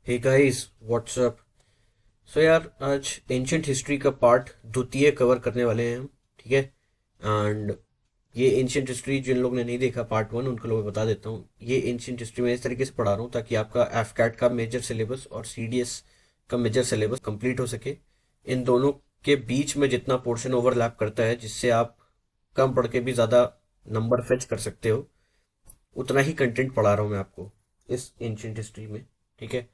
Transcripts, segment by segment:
Hey guys what's up. सो यार आज ancient history का पार्ट द्वितीय कवर करने वाले हैं हम। ठीक है। एंड ये एंशंट हिस्ट्री जिन लोगों ने नहीं देखा पार्ट वन उनको लोग बता देता हूँ। ये एंशंट हिस्ट्री मैं इस तरीके से पढ़ा रहा हूँ ताकि आपका एफकैट का मेजर सिलेबस और सीडीएस का मेजर सिलेबस कंप्लीट हो सके। इन दोनों के बीच में जितना पोर्शन ओवरलैप करता है जिससे आप कम पढ़ के भी ज़्यादा नंबर फेच कर सकते हो, उतना ही कंटेंट पढ़ा रहा हूँ मैं आपको इस एंशंट हिस्ट्री में। ठीक है।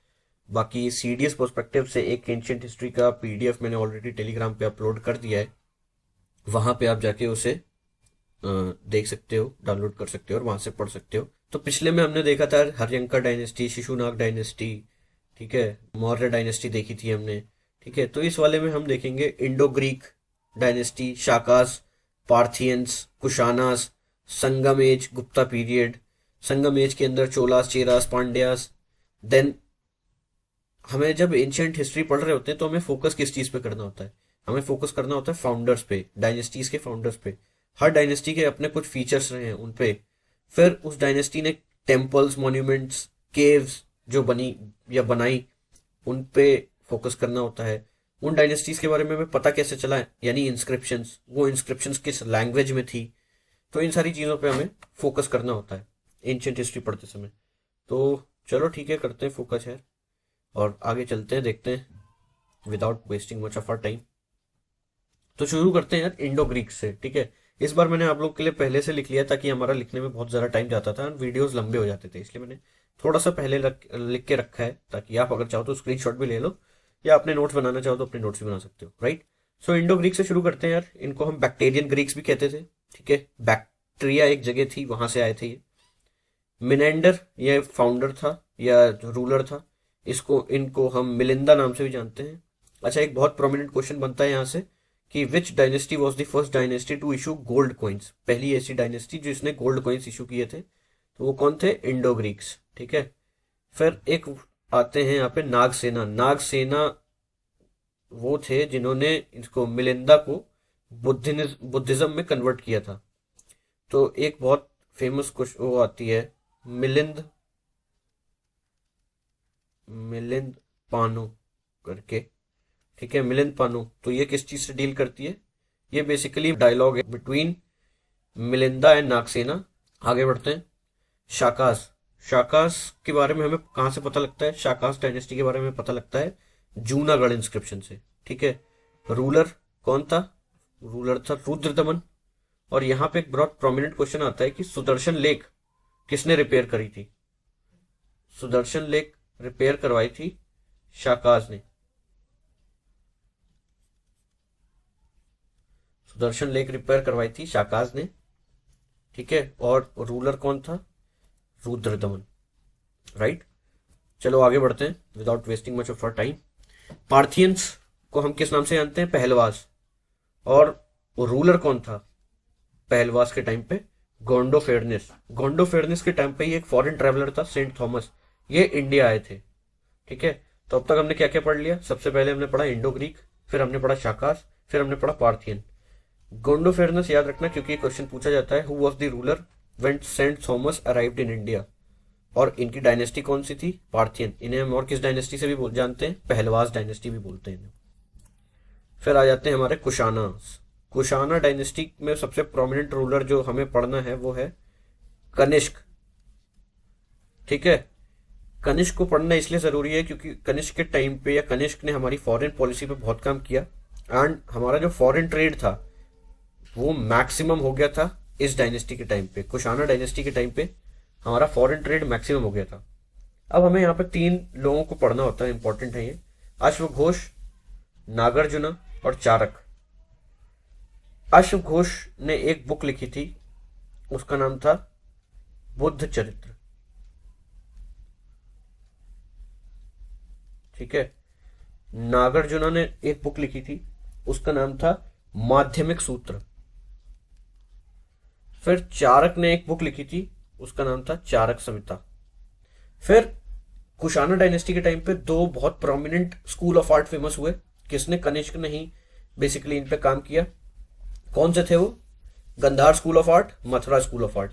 बाकी सीडीएस पर्सपेक्टिव से एक एंशियंट हिस्ट्री का पीडीएफ मैंने ऑलरेडी टेलीग्राम पे अपलोड कर दिया है। वहां पे आप जाके उसे देख सकते हो, डाउनलोड कर सकते हो और वहां से पढ़ सकते हो। तो पिछले में हमने देखा था हर्यंका डायनेस्टी, शिशुनाग डायनेस्टी, ठीक है, मौर्य डायनेस्टी देखी थी हमने। ठीक है। तो इस वाले में हम देखेंगे Indo Greek dynasty, Shakas, Parthians, Kushanas, Sangam age, Gupta period. Sangam age के अंदर चोलास, चेरास, पांड्यास। देन हमें जब एंशियंट हिस्ट्री पढ़ रहे होते हैं तो हमें फोकस किस चीज पे करना होता है? हमें फोकस करना होता है फाउंडर्स पे, डायनेस्टीज के फाउंडर्स पे। हर डायनेस्टी के अपने कुछ फीचर्स रहे हैं उन पे। फिर उस डायनेस्टी ने टेम्पल्स, मॉन्यूमेंट्स, केव्स जो बनी या बनाई, उन पे फोकस करना होता है। उन डायनेस्टीज के बारे में हमें पता कैसे चला है, यानी इंस्क्रिप्शंस, वो इंस्क्रिप्शंस किस लैंग्वेज में थी। तो इन सारी चीजों पे हमें फोकस करना होता है एंशियंट हिस्ट्री पढ़ते समय। तो चलो ठीक है, करते हैं फोकस है और आगे चलते हैं, देखते हैं without wasting much of our time. तो शुरू करते हैं यार इंडो ग्रीक से। ठीक है। इस बार मैंने आप लोग के लिए पहले से लिख लिया ताकि हमारा लिखने में बहुत ज़्यादा टाइम जाता था और वीडियोस लंबे हो जाते थे, इसलिए मैंने थोड़ा सा पहले लिख के रखा है ताकि आप अगर चाहो तो स्क्रीनशॉट भी ले लो या अपने नोट्स बनाना चाहो तो अपने नोट्स भी बना सकते हो। राइट। सो इंडो ग्रीक से शुरू करते हैं यार। इनको हम बैक्टीरियन ग्रीक्स भी कहते थे। ठीक है। बैक्टीरिया एक जगह थी, वहां से आए थे ये। मिनेंडर ये फाउंडर था या रूलर था। इसको इनको हम मिलिंदा नाम से भी जानते हैं। अच्छा, एक बहुत प्रोमिनेंट क्वेश्चन बनता है यहाँ से कि which dynasty was the first dynasty to issue gold coins? पहली ऐसी डायनेस्टी जिसने गोल्ड कॉइन्स इशू किए थे, तो वो कौन थे? Indo Greeks. ठीक है। फिर एक आते हैं यहाँ पे नागसेना। नागसेना वो थे जिन्होंने इसको मिलिंदा को बुद्धिज्म में कन्वर्ट किया था। तो एक बहुत फेमस कुछ वो आती है मिलिंद मिलिंद पानो करके। ठीक है, मिलिंद पानो। तो ये किस चीज से डील करती है? ये बेसिकली डायलॉग है बिटवीन मिलिंदा एंड नागसेना। आगे बढ़ते हैं। शाकास। शाकास के बारे में हमें कहां से पता लगता है? शाकास डायनेस्टी के बारे में पता लगता है जूनागढ़ इंस्क्रिप्शन से। ठीक है। रूलर कौन था? रूलर था रुद्रदमन। और यहाँ पे एक बहुत प्रोमिनेंट क्वेश्चन आता है कि सुदर्शन लेक किसने रिपेयर करी थी? सुदर्शन लेक रिपेयर करवाई थी शाकाज ने। सुदर्शन लेक रिपेयर करवाई थी शाकाज ने। ठीक है। और रूलर कौन था? रुद्रदमन। राइट। चलो आगे बढ़ते हैं without wasting much of our time. Parthians को हम किस नाम से जानते हैं? पहलवास। और रूलर कौन था पहलवास के टाइम पे? गोंडोफेरनिस। गोंडोफेरनिस के टाइम पे ये एक फॉरेन ट्रेवलर था, सेंट थॉमस। ये इंडिया आए थे। ठीक है। तो अब तक हमने क्या क्या पढ़ लिया? सबसे पहले हमने पढ़ा इंडो ग्रीक, फिर हमने पढ़ा शाकास, फिर हमने पढ़ा पार्थियन। गोंडोफेरनस याद रखना क्योंकि ये क्वेश्चन पूछा जाता है, who was the ruler when Saint Thomas arrived in India? और इनकी डायनेस्टी कौन सी थी? पार्थियन। इन्हें हम और किस डायनेस्टी से भी जानते हैं? पहलवास डायनेस्टी भी बोलते हैं इन्हें। फिर आ जाते हैं हमारे कुशाना। कुशाना डायनेस्टी में सबसे प्रोमिनेंट रूलर जो हमें पढ़ना है वो है कनिष्क। ठीक है। कनिष्क को पढ़ना इसलिए जरूरी है क्योंकि कनिष्क के टाइम पे या कनिष्क ने हमारी फॉरेन पॉलिसी पे बहुत काम किया एंड हमारा जो फॉरेन ट्रेड था वो मैक्सिमम हो गया था इस डायनेस्टी के टाइम पे। कुशाना डायनेस्टी के टाइम पे हमारा फॉरेन ट्रेड मैक्सिमम हो गया था। अब हमें यहाँ पे तीन लोगों को पढ़ना होता है, इंपॉर्टेंट है ये। अश्वघोष, नागार्जुना और चारक। अश्वघोष ने एक बुक लिखी थी, उसका नाम था बुद्ध चरित्र। ठीक है। नागार्जुना ने एक बुक लिखी थी, उसका नाम था माध्यमिक सूत्र। फिर चारक ने एक बुक लिखी थी, उसका नाम था चारक संहिता। फिर कुशाना डायनेस्टी के टाइम पे दो बहुत prominent school of art famous हुए। किसने? कनिष्क ने ही बेसिकली इन पे काम किया। कौन से थे वो? Gandhara school of art, Mathura school of art.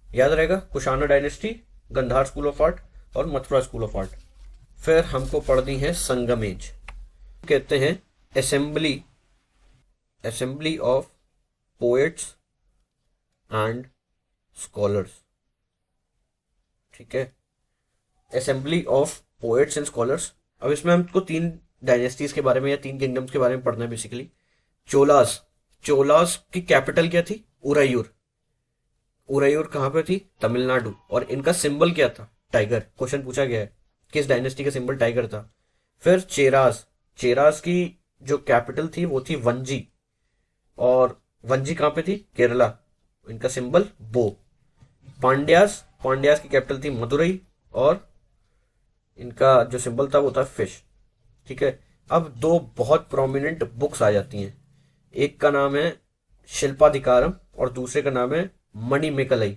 याद रहेगा, Kushana dynasty, Gandhara school of art और मथुरा स्कूल ऑफ आर्ट। फिर हमको पढ़नी है संगमेज, कहते हैं assembly assembly of poets and scholars. ठीक है, assembly of poets and scholars. अब इसमें हमको 3 डायनेस्टीज के बारे में या 3 किंगडम्स के बारे में पढ़ना है बेसिकली। चोलास, चोलास की कैपिटल क्या थी? उरायूर। उरायूर कहां पे थी? तमिलनाडु। और इनका सिंबल क्या था? टाइगर। क्वेश्चन पूछा गया है किस डायनेस्टी का सिंबल टाइगर था। फिर चेरास, चेरास की जो कैपिटल थी वो थी वंजी, और वंजी कहां पे थी? केरला। इनका सिंबल बो। पांड्यास, पांड्यास की कैपिटल थी मदुरई, और इनका जो सिंबल था वो था फिश। ठीक है, अब 2 बहुत प्रोमिनेंट बुक्स आ जाती हैं। एक का नाम है शिल्पाधिकारम और दूसरे का नाम है मणिमेकलई।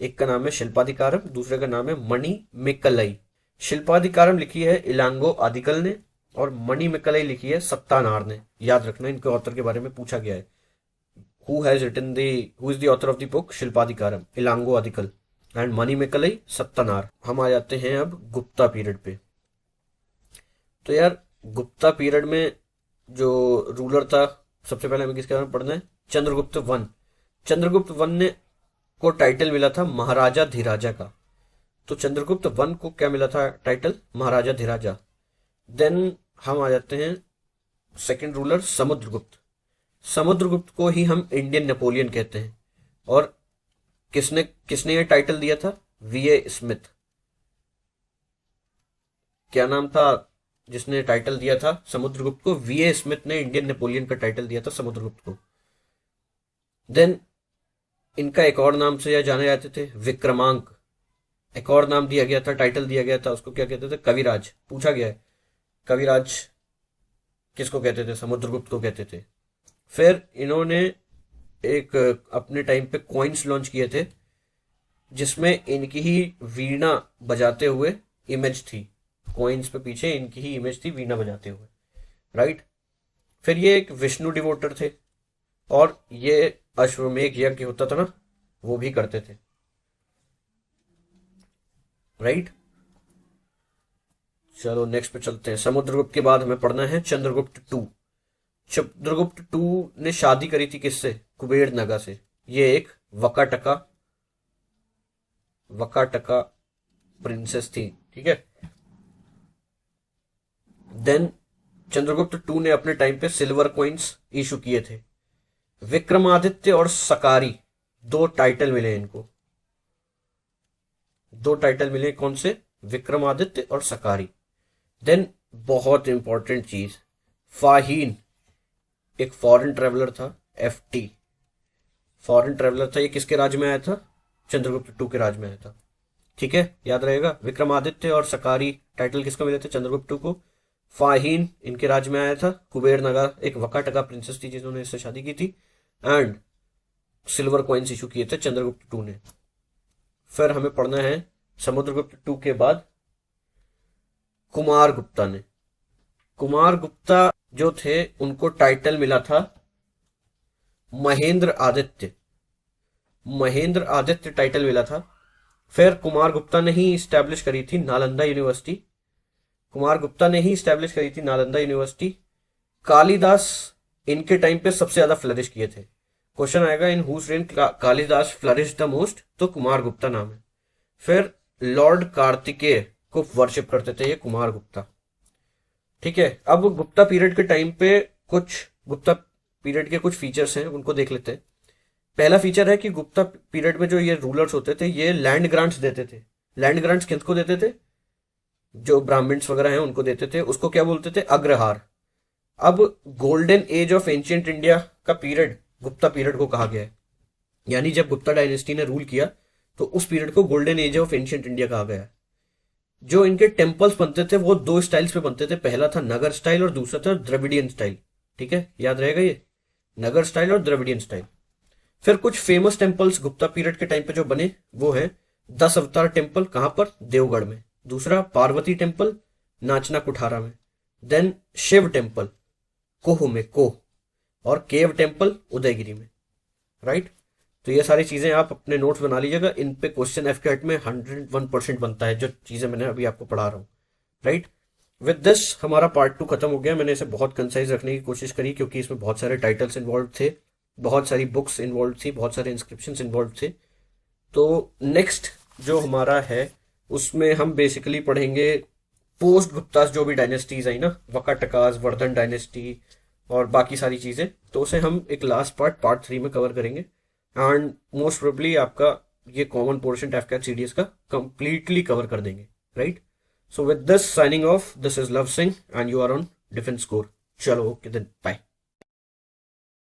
एक का नाम है शिल्पाधिकारम, दूसरे का नाम है मणिमेकलई। शिल्पाधिकारम लिखी है इलांगो आदिकल ने और मणिमेकलई लिखी है सत्तानार ने। याद रखना, इनके ऑथर के बारे में पूछा गया है। Who is the author of the book Silappatikaram? Ilango Adigal. And Manimekalai Sattanar. हम आ जाते हैं अब गुप्ता पीरियड पे। तो यार गुप्ता पीरियड में जो रूलर था, सबसे पहले हमें किसके बारे में पढ़ना है? चंद्रगुप्त वन। चंद्रगुप्त वन ने को टाइटल मिला था महाराजा धीराजा का। तो चंद्रगुप्त वन को क्या मिला था टाइटल? महाराजा धीराजा। देन हम आ जाते हैं सेकंड रूलर समुद्रगुप्त। समुद्रगुप्त को ही हम इंडियन नेपोलियन कहते हैं। और किसने किसने ये टाइटल दिया था? वीए स्मिथ। क्या नाम था जिसने टाइटल दिया था समुद्रगुप्त को? वीए स्मिथ ने इंडियन नेपोलियन का टाइटल दिया था समुद्रगुप्त को। देन इनका एक और नाम से यह जाने जाते थे, विक्रमांक। एक और नाम दिया गया था, टाइटल दिया गया था, उसको क्या कहते थे? कविराज। पूछा गया है कविराज किसको कहते थे? समुद्रगुप्त को कहते थे। फिर इन्होंने एक अपने टाइम पे कॉइन्स लॉन्च किए थे जिसमें इनकी ही वीणा बजाते हुए इमेज थी। कॉइन्स पे पीछे इनकी ही इमेज थी वीणा बजाते हुए, राइट। फिर ये एक विष्णु डिवोटर थे और ये अश्वमेघ यज्ञ होता था ना, वो भी करते थे, राइट। चलो नेक्स्ट पे चलते हैं। समुद्रगुप्त के बाद हमें पढ़ना है चंद्रगुप्त टू। चंद्रगुप्त टू ने शादी करी थी किससे? कुबेर नगा से। ये एक वकाटका वकाटका प्रिंसेस थी, ठीक है। देन चंद्रगुप्त टू ने अपने टाइम पे सिल्वर कॉइन्स इशू किए थे। विक्रमादित्य और सकारी, 2 टाइटल मिले इनको। 2 टाइटल मिले, कौन से? विक्रमादित्य और सकारी। देन बहुत इंपॉर्टेंट चीज, फाहीन एक फॉरेन ट्रेवलर था, एफटी फॉरेन ट्रेवलर था। ये किसके राज में आया था? चंद्रगुप्त टू के राज में आया था, ठीक है, याद रहेगा। विक्रमादित्य और सकारी टाइटल किसको मिले थे? चंद्रगुप्त टू को। फाहीन इनके राज में आया था। कुबेर नगा एक वकाटका प्रिंसेस थी जिन्होंने इससे शादी की थी। एंड सिल्वर कॉइन्स इशू किए थे चंद्रगुप्त टू ने। फिर हमें पढ़ना है समुद्रगुप्त टू के बाद कुमार गुप्ता ने। कुमार गुप्ता जो थे उनको टाइटल मिला था महेंद्र आदित्य। महेंद्र आदित्य टाइटल मिला था। फिर कुमार गुप्ता ने ही स्टैब्लिश करी थी नालंदा यूनिवर्सिटी। कुमार गुप्ता ने ही स्टैब्लिश करी थी नालंदा यूनिवर्सिटी। कालिदास इनके टाइम पे सबसे ज्यादा फ्लरिश किए थे। क्वेश्चन आएगा in whose reign Kalidas flourish the most, तो कुमार गुप्ता नाम है। फिर लॉर्ड कार्तिकेय को वर्शिप करते थे ये कुमार गुप्ता, ठीक है। अब गुप्ता पीरियड के टाइम पे गुप्ता पीरियड के कुछ फीचर्स हैं, उनको देख लेते हैं। पहला फीचर है कि गुप्ता पीरियड में जो ये रूलर्स होते थे ये लैंड ग्रांट्स देते थे। लैंड ग्रांट्स किसको देते थे? जो ब्राह्मण्स वगैरह हैं उनको देते थे। उसको क्या बोलते थे? अग्रहार। अब golden age of ancient India का पीरियड गुप्ता पीरियड को कहा गया है, यानी जब गुप्ता डायनेस्टी ने रूल किया तो उस पीरियड को golden age of ancient India कहा गया है। जो इनके टेम्पल्स बनते थे वो 2 स्टाइल्स पे बनते थे। पहला था नगर स्टाइल और दूसरा था द्रविडियन स्टाइल, ठीक है, याद रहेगा ये, नगर स्टाइल और द्रविडियन स्टाइल। फिर कुछ फेमस टेम्पल्स गुप्ता पीरियड के टाइम पे जो बने वो है 10 अवतार टेम्पल, कहां पर? देवगढ़ में। दूसरा पार्वती टेम्पल नाचना कुठारा में। देन शिव टेम्पल कोह में, कोह, और केव टेम्पल उदयगिरी में, राइट। तो ये सारी चीजें आप अपने नोट्स बना लीजिएगा। इन पे क्वेश्चन एफके में 101% बनता है, जो चीजें मैंने अभी आपको पढ़ा रहा हूं, राइट। विद दिस हमारा पार्ट 2 खत्म हो गया। मैंने इसे बहुत कंसाइज रखने की कोशिश करी क्योंकि इसमें बहुत सारे टाइटल्स इन्वॉल्व थे, बहुत सारी बुक्स इन्वॉल्व थी, बहुत सारे इंस्क्रिप्शंस इन्वॉल्व थे। तो नेक्स्ट जो हमारा है उसमें हम बेसिकली पढ़ेंगे पोस्ट गुप्तास जो भी डायनेस्टीज आई ना, वकाटकास, वर्धन डायनेस्टी और बाकी सारी चीजें, तो उसे हम एक लास्ट पार्ट 3 में कवर करेंगे। एंड मोस्ट प्रोबेबली आपका ये कॉमन पोर्शन टैफकैट सीडीएस का कंप्लीटली कवर कर देंगे, right. So with this signing off, this is Lav Singh and you are on defence core. चलो ओके देन, बाय।